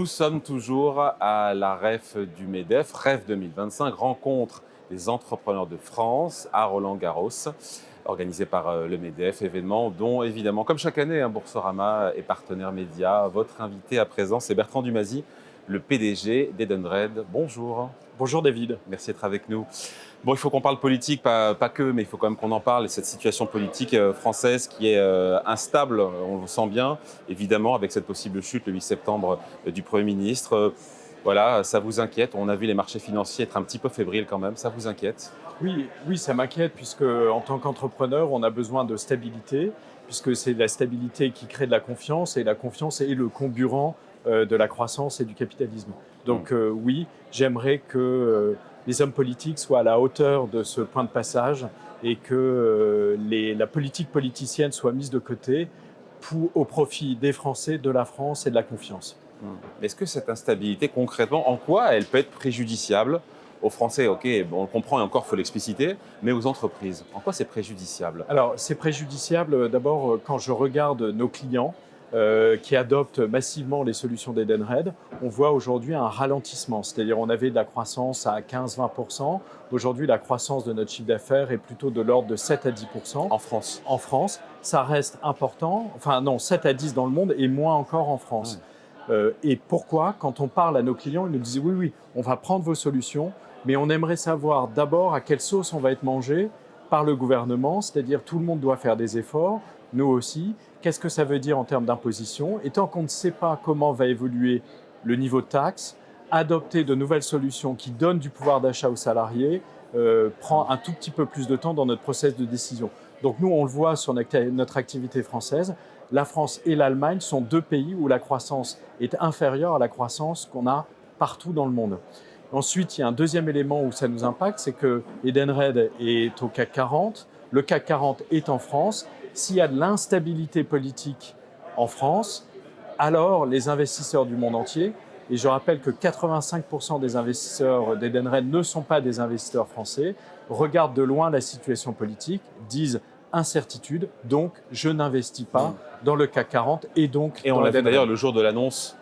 Nous sommes toujours à la REF du MEDEF, REF 2025, rencontre des entrepreneurs de France à Roland-Garros, organisé par le MEDEF, événement dont évidemment, comme chaque année, Boursorama est partenaire média. Votre invité à présent, c'est Bertrand Dumazy, le PDG d'Edenred. Bonjour. Bonjour David. Merci d'être avec nous. Bon, il faut qu'on parle politique, pas que, mais il faut quand même qu'on en parle. Cette situation politique française qui est instable, on le sent bien, évidemment, avec cette possible chute le 8 septembre du Premier ministre. Voilà, ça vous inquiète? On a vu les marchés financiers être un petit peu fébriles quand même. Ça vous inquiète? Oui, ça m'inquiète puisque en tant qu'entrepreneur, on a besoin de stabilité, puisque c'est la stabilité qui crée de la confiance et la confiance est le comburant de la croissance et du capitalisme. Donc oui, j'aimerais que les hommes politiques soient à la hauteur de ce point de passage et que la politique politicienne soit mise de côté au profit des Français, de la France et de la confiance. Est-ce que cette instabilité, concrètement, en quoi elle peut être préjudiciable aux Français? Ok, bon, on le comprend et encore, il faut l'expliciter, mais aux entreprises, en quoi c'est préjudiciable? Alors, c'est préjudiciable d'abord quand je regarde nos clients qui adoptent massivement les solutions d'Edenred. On voit aujourd'hui un ralentissement, c'est-à-dire on avait de la croissance à 15-20%. Aujourd'hui, la croissance de notre chiffre d'affaires est plutôt de l'ordre de 7 à 10%. En France? En France, ça reste important. Enfin non, 7 à 10 dans le monde et moins encore en France. Et pourquoi? Quand on parle à nos clients, ils nous disent oui, on va prendre vos solutions, mais on aimerait savoir d'abord à quelle sauce on va être mangé par le gouvernement, c'est-à-dire tout le monde doit faire des efforts, nous aussi. Qu'est-ce que ça veut dire en termes d'imposition? Et tant qu'on ne sait pas comment va évoluer le niveau de taxe, adopter de nouvelles solutions qui donnent du pouvoir d'achat aux salariés prend un tout petit peu plus de temps dans notre process de décision. Donc nous, on le voit sur notre activité française. La France et l'Allemagne sont deux pays où la croissance est inférieure à la croissance qu'on a partout dans le monde. Ensuite, il y a un deuxième élément où ça nous impacte, c'est que Edenred est au CAC 40. Le CAC 40 est en France. S'il y a de l'instabilité politique en France, alors les investisseurs du monde entier, et je rappelle que 85% des investisseurs d'Edenred ne sont pas des investisseurs français, regardent de loin la situation politique, disent incertitude, donc je n'investis pas dans le CAC 40 et donc Et on l'a vu d'ailleurs le jour de l'annonce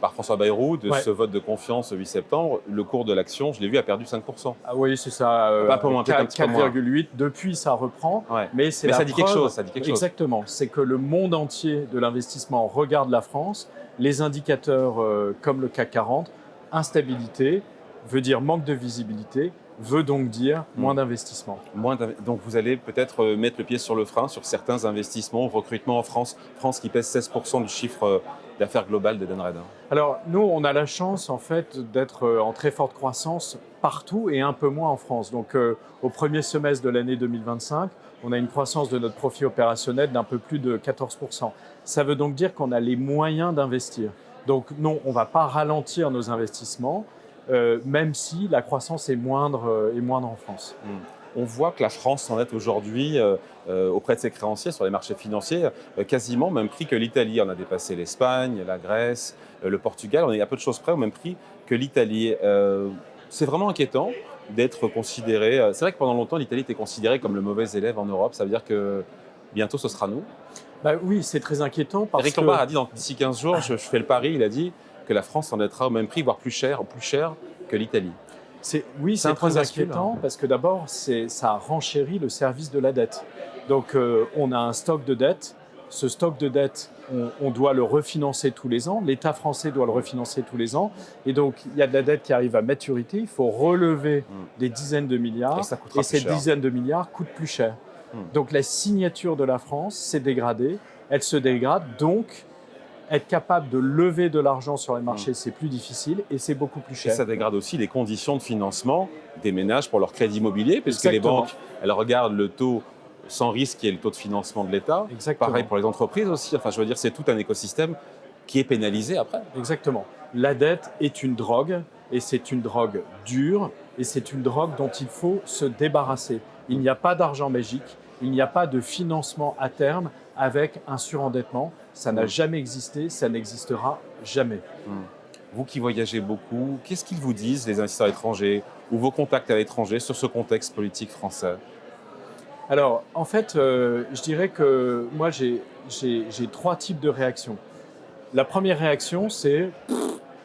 par François Bayrou de ce vote de confiance le 8 septembre, le cours de l'action, je l'ai vu, a perdu 5%. Ah oui, c'est ça, un peu moins, 4,8. Depuis, ça reprend. Ouais. Mais ça dit quelque chose. Exactement. C'est que le monde entier de l'investissement regarde la France. Les indicateurs comme le CAC 40, instabilité veut dire manque de visibilité, veut donc dire moins d'investissement. Donc vous allez peut-être mettre le pied sur le frein sur certains investissements, recrutement en France. France qui pèse 16% du chiffre d'affaires global d'Edenred. Alors nous, on a la chance en fait d'être en très forte croissance partout et un peu moins en France. Donc au premier semestre de l'année 2025, on a une croissance de notre profit opérationnel d'un peu plus de 14%. Ça veut donc dire qu'on a les moyens d'investir. Donc non, on ne va pas ralentir nos investissements, même si la croissance est moindre en France. On voit que la France en est aujourd'hui, auprès de ses créanciers sur les marchés financiers, quasiment au même prix que l'Italie. On a dépassé l'Espagne, la Grèce, le Portugal. On est à peu de choses près au même prix que l'Italie. C'est vraiment inquiétant d'être considéré. C'est vrai que pendant longtemps, l'Italie était considérée comme le mauvais élève en Europe. Ça veut dire que bientôt, ce sera nous. Oui, c'est très inquiétant parce Éric Lombard a dit d'ici 15 jours, je fais le pari, il a dit que la France en être au même prix, voire plus cher que l'Italie. C'est très inquiétant parce que d'abord, ça renchérit le service de la dette. Donc, on a un stock de dette. Ce stock de dette, on doit le refinancer tous les ans. L'État français doit le refinancer tous les ans. Et donc, il y a de la dette qui arrive à maturité. Il faut relever des dizaines de milliards. Et ces dizaines de milliards coûtent plus cher. Donc, la signature de la France s'est dégradée. Elle se dégrade. Donc, être capable de lever de l'argent sur les marchés, c'est plus difficile et c'est beaucoup plus cher. Et ça dégrade aussi les conditions de financement des ménages pour leur crédit immobilier, puisque les banques, elles regardent le taux sans risque qui est le taux de financement de l'État. Pareil pour les entreprises aussi. Enfin, je veux dire, c'est tout un écosystème qui est pénalisé après. Exactement. La dette est une drogue et c'est une drogue dure et c'est une drogue dont il faut se débarrasser. Il n'y a pas d'argent magique, il n'y a pas de financement à terme avec un surendettement. Ça n'a jamais existé, ça n'existera jamais. Vous qui voyagez beaucoup, qu'est-ce qu'ils vous disent, les investisseurs étrangers ou vos contacts à l'étranger sur ce contexte politique français? Alors, en fait, je dirais que moi, j'ai trois types de réactions. La première réaction, c'est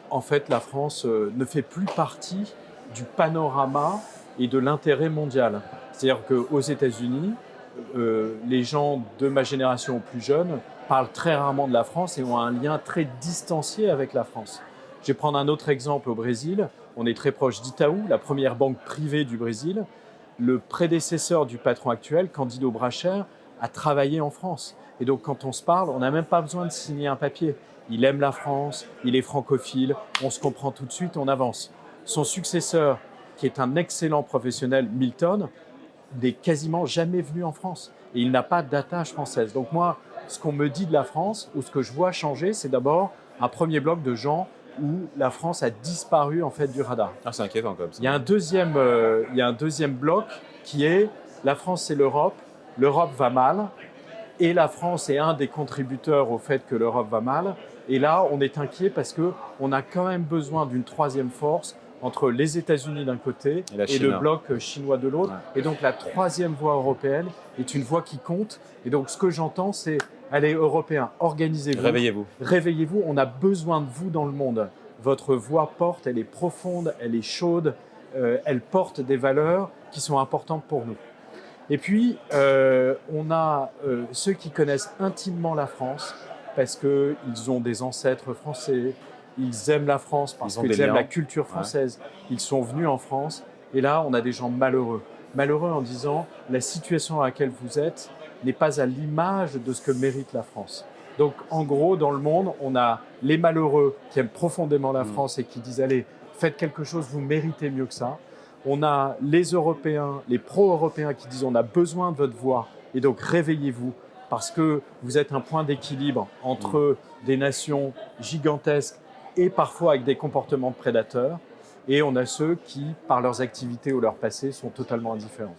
en fait, la France ne fait plus partie du panorama et de l'intérêt mondial. C'est-à-dire qu'aux États-Unis, les gens de ma génération ou plus jeunes parlent très rarement de la France et ont un lien très distancié avec la France. Je vais prendre un autre exemple au Brésil. On est très proche d'Itaú, la première banque privée du Brésil. Le prédécesseur du patron actuel, Candido Bracher, a travaillé en France. Et donc, quand on se parle, on n'a même pas besoin de signer un papier. Il aime la France, il est francophile, on se comprend tout de suite, on avance. Son successeur, qui est un excellent professionnel, Milton, n'est quasiment jamais venu en France. Et il n'a pas d'attache française. Donc moi, ce qu'on me dit de la France, ou ce que je vois changer, c'est d'abord un premier bloc de gens où la France a disparu en fait du radar. Ah, c'est inquiétant comme ça. Il y a un deuxième bloc qui est la France, c'est l'Europe. L'Europe va mal. Et la France est un des contributeurs au fait que l'Europe va mal. Et là, on est inquiet parce qu'on a quand même besoin d'une troisième force entre les États-Unis d'un côté et le bloc chinois de l'autre. Ouais. Et donc, la troisième voie européenne est une voie qui compte. Et donc, ce que j'entends, c'est allez, Européens, organisez-vous. Réveillez-vous. Réveillez-vous. On a besoin de vous dans le monde. Votre voix porte, elle est profonde, elle est chaude, elle porte des valeurs qui sont importantes pour nous. Et puis, on a ceux qui connaissent intimement la France parce qu'ils ont des ancêtres français, ils aiment la France parce qu'ils aiment la culture française, ils sont venus en France. Et là, on a des gens malheureux. Malheureux en disant la situation à laquelle vous êtes n'est pas à l'image de ce que mérite la France. Donc, en gros, dans le monde, on a les malheureux qui aiment profondément la France et qui disent allez, faites quelque chose, vous méritez mieux que ça. On a les Européens, les pro-européens qui disent on a besoin de votre voix et donc réveillez-vous parce que vous êtes un point d'équilibre entre des nations gigantesques et parfois avec des comportements de prédateurs. Et on a ceux qui, par leurs activités ou leur passé, sont totalement indifférents.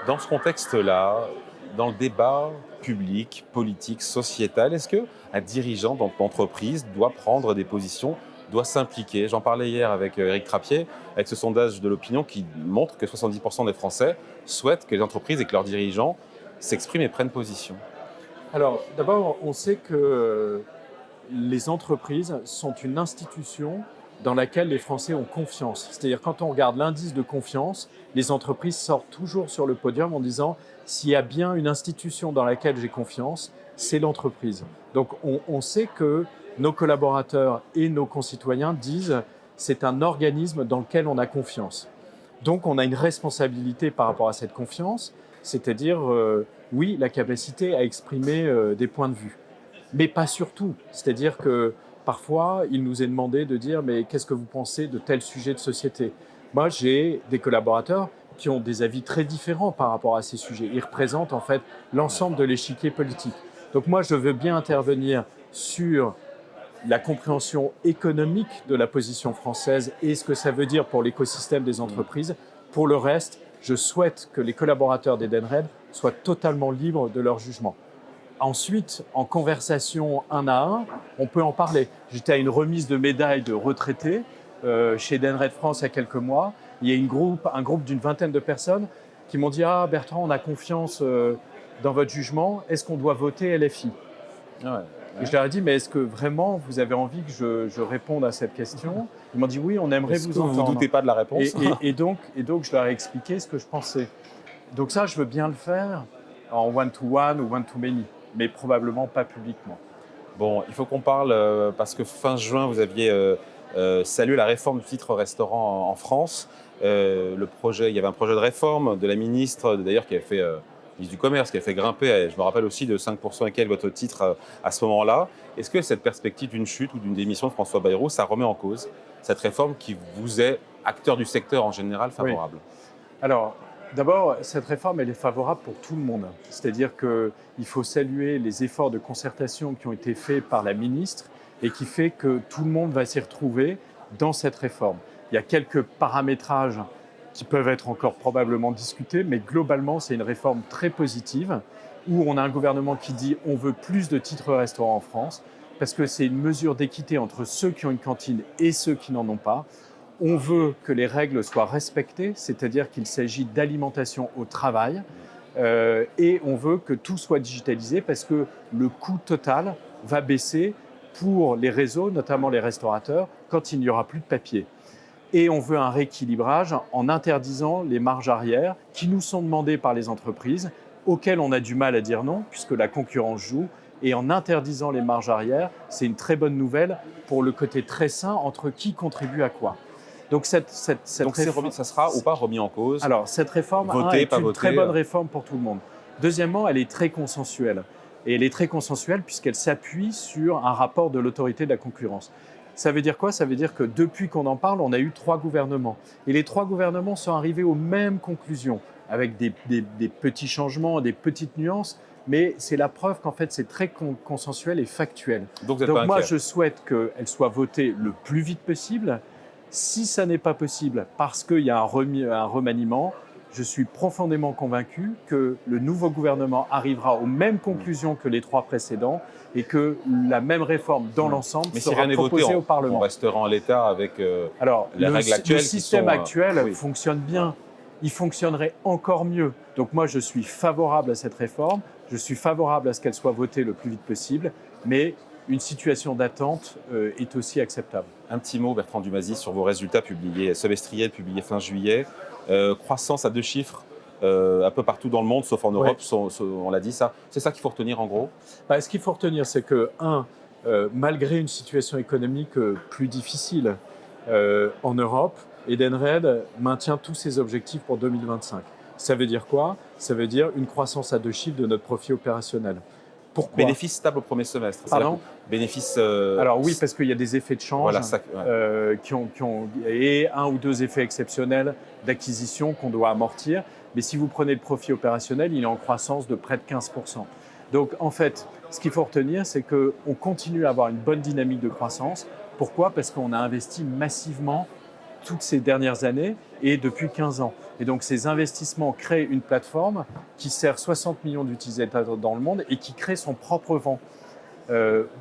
Dans ce contexte-là, dans le débat public, politique, sociétal, est-ce qu'un dirigeant d'entreprise doit prendre des positions, doit s'impliquer? J'en parlais hier avec Éric Trappier, avec ce sondage de l'opinion qui montre que 70% des Français souhaitent que les entreprises et que leurs dirigeants s'expriment et prennent position. Alors, d'abord, on sait que les entreprises sont une institution dans laquelle les Français ont confiance. C'est-à-dire, quand on regarde l'indice de confiance, les entreprises sortent toujours sur le podium en disant s'il y a bien une institution dans laquelle j'ai confiance, c'est l'entreprise. Donc, on sait que nos collaborateurs et nos concitoyens disent c'est un organisme dans lequel on a confiance. Donc, on a une responsabilité par rapport à cette confiance, c'est-à-dire, oui, la capacité à exprimer des points de vue, mais pas surtout. C'est-à-dire que parfois, il nous est demandé de dire mais qu'est-ce que vous pensez de tel sujet de société? Moi, j'ai des collaborateurs qui ont des avis très différents par rapport à ces sujets. Ils représentent en fait l'ensemble de l'échiquier politique. Donc moi, je veux bien intervenir sur la compréhension économique de la position française et ce que ça veut dire pour l'écosystème des entreprises. Pour le reste, je souhaite que les collaborateurs d'Edenred soient totalement libres de leur jugement. Ensuite, en conversation un à un, on peut en parler. J'étais à une remise de médailles de retraités chez Edenred France il y a quelques mois. Il y a un groupe d'une vingtaine de personnes qui m'ont dit « Ah Bertrand, on a confiance dans votre jugement, est-ce qu'on doit voter LFI ?» Et je leur ai dit « Mais est-ce que vraiment vous avez envie que je réponde à cette question ?» Ils m'ont dit « Oui, on aimerait vous entendre. » Vous ne doutez pas de la réponse? et donc, je leur ai expliqué ce que je pensais. Donc ça, je veux bien le faire en one-to-one ou one-to-many, mais probablement pas publiquement. Bon, il faut qu'on parle, parce que fin juin, vous aviez salué la réforme du titre restaurant en France. Il y avait un projet de réforme de la ministre, d'ailleurs, qui avait fait, ministre du Commerce, qui a fait grimper, je me rappelle aussi, de 5% et quel votre titre à ce moment-là. Est-ce que cette perspective d'une chute ou d'une démission de François Bayrou, ça remet en cause cette réforme qui vous est, acteur du secteur en général, favorable? Oui. Alors, d'abord, cette réforme, elle est favorable pour tout le monde. C'est-à-dire qu'il faut saluer les efforts de concertation qui ont été faits par la ministre et qui fait que tout le monde va s'y retrouver dans cette réforme. Il y a quelques paramétrages qui peuvent être encore probablement discutés, mais globalement, c'est une réforme très positive où on a un gouvernement qui dit on veut plus de titres restaurants en France parce que c'est une mesure d'équité entre ceux qui ont une cantine et ceux qui n'en ont pas. On veut que les règles soient respectées, c'est-à-dire qu'il s'agit d'alimentation au travail et on veut que tout soit digitalisé parce que le coût total va baisser pour les réseaux, notamment les restaurateurs, quand il n'y aura plus de papier. Et on veut un rééquilibrage en interdisant les marges arrière qui nous sont demandées par les entreprises, auxquelles on a du mal à dire non, puisque la concurrence joue. Et en interdisant les marges arrière, c'est une très bonne nouvelle pour le côté très sain entre qui contribue à quoi. Donc, ça sera ou pas remis en cause? Alors, cette réforme est une très bonne réforme pour tout le monde. Deuxièmement, elle est très consensuelle. Et elle est très consensuelle puisqu'elle s'appuie sur un rapport de l'autorité de la concurrence. Ça veut dire quoi? Ça veut dire que depuis qu'on en parle, on a eu 3 gouvernements. Et les 3 gouvernements sont arrivés aux mêmes conclusions, avec des petits changements, des petites nuances, mais c'est la preuve qu'en fait, c'est très consensuel et factuel. Donc moi, je souhaite qu'elle soit votée le plus vite possible. Si ça n'est pas possible, parce qu'il y a un remaniement, je suis profondément convaincu que le nouveau gouvernement arrivera aux mêmes conclusions que les 3 précédents et que la même réforme dans l'ensemble sera proposée au Parlement. On restera en l'état avec les règles actuelles. Le système actuel fonctionne bien. Il fonctionnerait encore mieux. Donc moi, je suis favorable à cette réforme. Je suis favorable à ce qu'elle soit votée le plus vite possible. Mais une situation d'attente est aussi acceptable. Un petit mot, Bertrand Dumazy, sur vos résultats semestriels publiés fin juillet. Croissance à 2 chiffres un peu partout dans le monde, sauf en Europe, on l'a dit ça. C'est ça qu'il faut retenir en gros? Ce qu'il faut retenir, c'est que, malgré une situation économique plus difficile en Europe, Edenred maintient tous ses objectifs pour 2025. Ça veut dire quoi? Ça veut dire une croissance à 2 chiffres de notre profit opérationnel. Pourquoi? Bénéfice stable au premier semestre. Pardon? Bénéfice. Alors oui, parce qu'il y a des effets de change et 1 ou 2 effets exceptionnels d'acquisition qu'on doit amortir. Mais si vous prenez le profit opérationnel, il est en croissance de près de 15%. Donc en fait, ce qu'il faut retenir, c'est qu'on continue à avoir une bonne dynamique de croissance. Pourquoi? Parce qu'on a investi massivement toutes ces dernières années et depuis 15 ans. Et donc ces investissements créent une plateforme qui sert 60 millions d'utilisateurs dans le monde et qui crée son propre vent.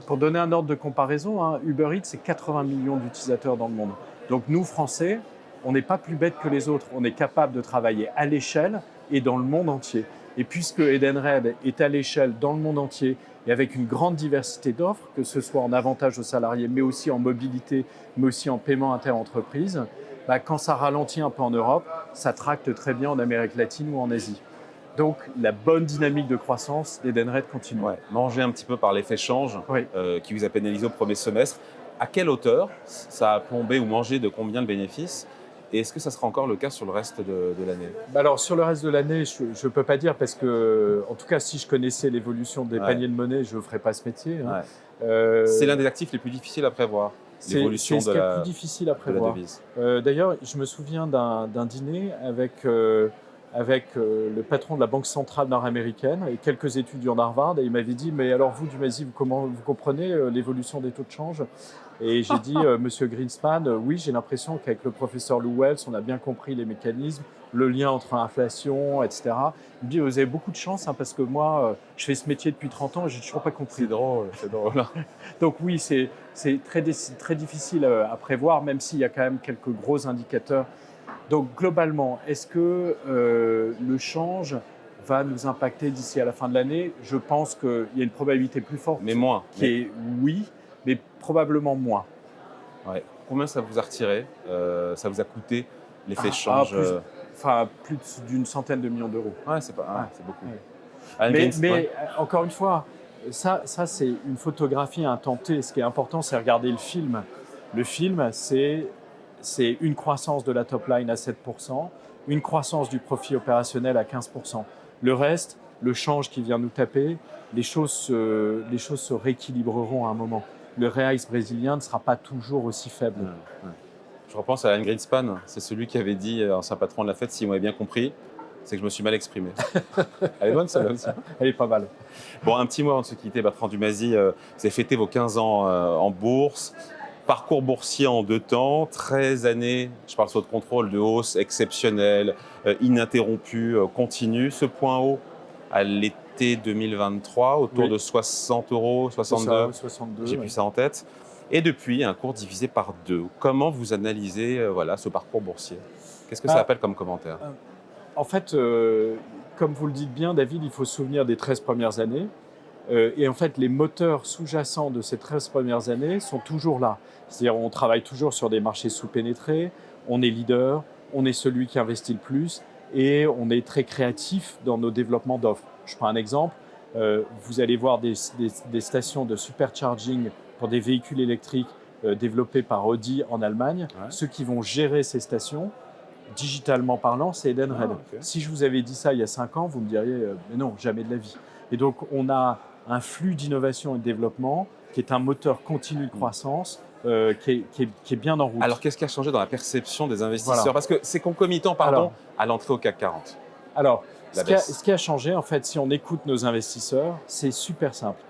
Pour donner un ordre de comparaison, Uber Eats, c'est 80 millions d'utilisateurs dans le monde. Donc nous, Français, on n'est pas plus bêtes que les autres. On est capable de travailler à l'échelle et dans le monde entier. Et puisque Edenred est à l'échelle dans le monde entier et avec une grande diversité d'offres, que ce soit en avantage aux salariés, mais aussi en mobilité, mais aussi en paiement inter-entreprise, quand ça ralentit un peu en Europe, ça tracte très bien en Amérique latine ou en Asie. Donc, la bonne dynamique de croissance d'Edenred continue. Mangé un petit peu par l'effet change qui vous a pénalisé au premier semestre. À quelle hauteur ça a plombé ou mangé de combien de bénéfices? Et est-ce que ça sera encore le cas sur le reste de l'année? Alors, sur le reste de l'année, je ne peux pas dire parce que, en tout cas, si je connaissais l'évolution des paniers de monnaie, je ne ferais pas ce métier. C'est l'un des actifs les plus difficiles à prévoir. L'évolution c'est ce qui est plus difficile à prévoir. D'ailleurs, je me souviens d'un dîner avec le patron de la Banque centrale nord-américaine et quelques étudiants d'Harvard. Et il m'avait dit, mais alors vous, Dumazy, vous comprenez l'évolution des taux de change? Et j'ai dit, Monsieur Greenspan, oui, j'ai l'impression qu'avec le professeur Lou Wells, on a bien compris les mécanismes, le lien entre inflation, etc. Il me dit, vous avez beaucoup de chance, parce que moi, je fais ce métier depuis 30 ans et je n'ai toujours pas compris. C'est drôle. Donc oui, c'est très difficile à prévoir, même s'il y a quand même quelques gros indicateurs. Donc globalement, est-ce que le change va nous impacter d'ici à la fin de l'année? Je pense qu'il y a une probabilité plus forte. Mais moins. Oui, mais probablement moins. Combien ça vous a retiré? Ça vous a coûté l'effet de change? Plus d'une centaine de millions d'euros. C'est beaucoup. Mais encore une fois, ça c'est une photographie à un temps T. Ce qui est important, c'est regarder le film. Le film, c'est une croissance de la top line à 7%, une croissance du profit opérationnel à 15%. Le reste, le change qui vient nous taper, les choses se rééquilibreront à un moment. Le reais brésilien ne sera pas toujours aussi faible. Je repense à Alan Greenspan, c'est celui qui avait dit, ancien patron de la Fed, si vous m'avez bien compris, c'est que je me suis mal exprimé. Elle est bonne celle-là aussi. Elle est pas mal. Bon, un petit mot avant de se quitter, Bertrand Dumazy, vous avez fêté vos 15 ans en bourse. Parcours boursier en 2 temps, 13 années, je parle sous votre contrôle, de hausse exceptionnelle, ininterrompue, continue. Ce point haut à l'été 2023, autour de 60 €, 62, j'ai plus ça en tête. Et depuis, un cours divisé par 2. Comment vous analysez ce parcours boursier? Qu'est-ce que ça appelle comme commentaire? En fait, comme vous le dites bien, David, il faut se souvenir des 13 premières années. Et en fait, les moteurs sous-jacents de ces 13 premières années sont toujours là. C'est-à-dire on travaille toujours sur des marchés sous-pénétrés, on est leader, on est celui qui investit le plus et on est très créatif dans nos développements d'offres. Je prends un exemple. Vous allez voir des stations de supercharging pour des véhicules électriques développés par Audi en Allemagne. Ouais. Ceux qui vont gérer ces stations, digitalement parlant, c'est Edenred. Ah, okay. Si je vous avais dit ça il y a 5 ans, vous me diriez mais non, jamais de la vie. Et donc, on a un flux d'innovation et de développement qui est un moteur continu de croissance qui est bien en route. Alors, qu'est-ce qui a changé dans la perception des investisseurs? Voilà. Parce que c'est concomitant, à l'entrée au CAC 40. Alors, ce qui a changé, en fait, si on écoute nos investisseurs, c'est super simple.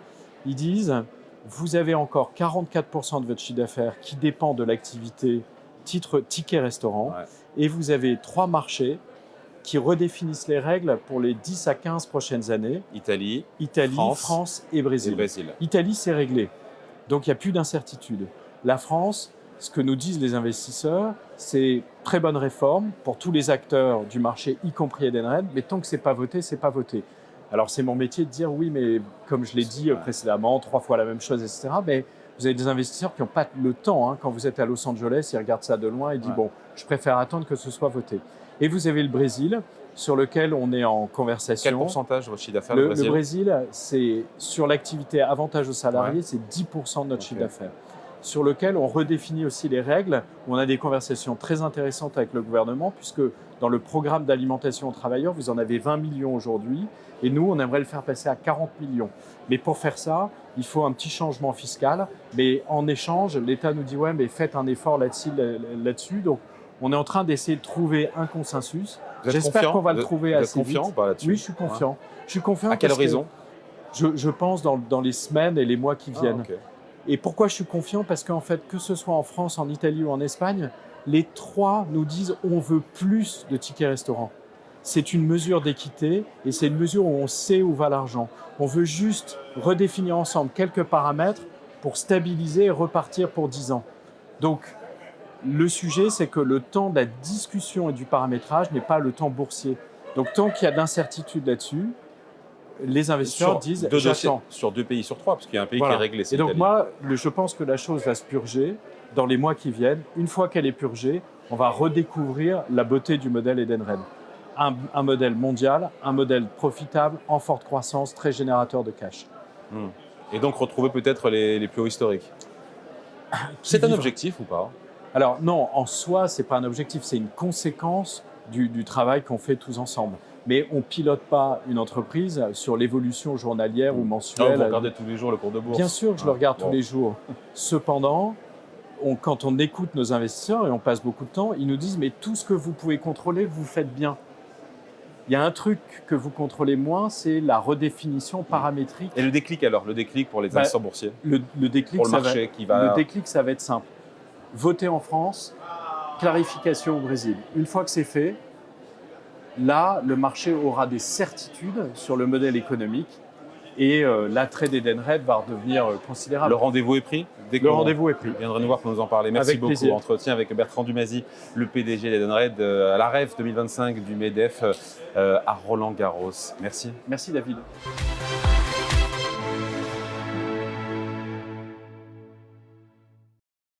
Ils disent, vous avez encore 44% de votre chiffre d'affaires qui dépend de l'activité ticket restaurant, ouais. Et vous avez 3 marchés qui redéfinissent les règles pour les 10 à 15 prochaines années. Italie, France et Brésil. Italie, c'est réglé. Donc, il n'y a plus d'incertitude. La France, ce que nous disent les investisseurs, c'est très bonne réforme pour tous les acteurs du marché, y compris Edenred, mais tant que ce n'est pas voté, ce n'est pas voté. Alors, c'est mon métier de dire oui, mais comme je l'ai dit précédemment, 3 fois la même chose, etc. Mais vous avez des investisseurs qui n'ont pas le temps. Hein. Quand vous êtes à Los Angeles, ils regardent ça de loin et disent bon, je préfère attendre que ce soit voté. Et vous avez le Brésil, sur lequel on est en conversation. Quel pourcentage de votre chiffre d'affaires, le Brésil, c'est sur l'activité avantage aux salariés, c'est 10% de notre chiffre d'affaires. Sur lequel on redéfinit aussi les règles. On a des conversations très intéressantes avec le gouvernement, puisque dans le programme d'alimentation aux travailleurs, vous en avez 20 millions aujourd'hui, et nous, on aimerait le faire passer à 40 millions. Mais pour faire ça, il faut un petit changement fiscal. Mais en échange, l'État nous dit ouais, mais faites un effort là-dessus. Donc, on est en train d'essayer de trouver un consensus. J'espère qu'on va le trouver assez vite. Vous êtes confiant là-dessus? Oui, je suis confiant. Ouais. Je suis confiant. À quelle raison? Je pense dans les semaines et les mois qui viennent. Okay. Et pourquoi je suis confiant? Parce qu'en fait, que ce soit en France, en Italie ou en Espagne, les 3 nous disent on veut plus de tickets restaurants. C'est une mesure d'équité et c'est une mesure où on sait où va l'argent. On veut juste redéfinir ensemble quelques paramètres pour stabiliser et repartir pour 10 ans. Donc, le sujet, c'est que le temps de la discussion et du paramétrage n'est pas le temps boursier. Donc, tant qu'il y a de l'incertitude là-dessus, les investisseurs disent j'attends. Sur 2 pays sur 3, parce qu'il y a un pays qui est réglé. Et donc, moi, je pense que la chose va se purger dans les mois qui viennent. Une fois qu'elle est purgée, on va redécouvrir la beauté du modèle Edenred. Un modèle mondial, un modèle profitable, en forte croissance, très générateur de cash. Et donc, retrouver peut-être les plus hauts historiques. C'est un objectif ou pas? Alors non, en soi, ce n'est pas un objectif, c'est une conséquence du travail qu'on fait tous ensemble. Mais on ne pilote pas une entreprise sur l'évolution journalière ou mensuelle. Vous regardez tous les jours le cours de bourse? Bien sûr que je le regarde tous les jours. Cependant, quand on écoute nos investisseurs, et on passe beaucoup de temps, ils nous disent « mais tout ce que vous pouvez contrôler, vous faites bien ». Il y a un truc que vous contrôlez moins, c'est la redéfinition paramétrique. Et le déclic alors? Le déclic pour les investisseurs boursiers? Le déclic, pour le marché le déclic, ça va être simple. Voter en France, clarification au Brésil. Une fois que c'est fait, là, le marché aura des certitudes sur le modèle économique et l'attrait d'Edenred va redevenir considérable. Le rendez-vous est pris? Le rendez-vous est pris. Vous viendrez nous voir pour nous en parler. Merci avec beaucoup. Plaisir. Entretien avec Bertrand Dumazy, le PDG d'Edenred, à la REF 2025 du MEDEF à Roland-Garros. Merci. Merci David.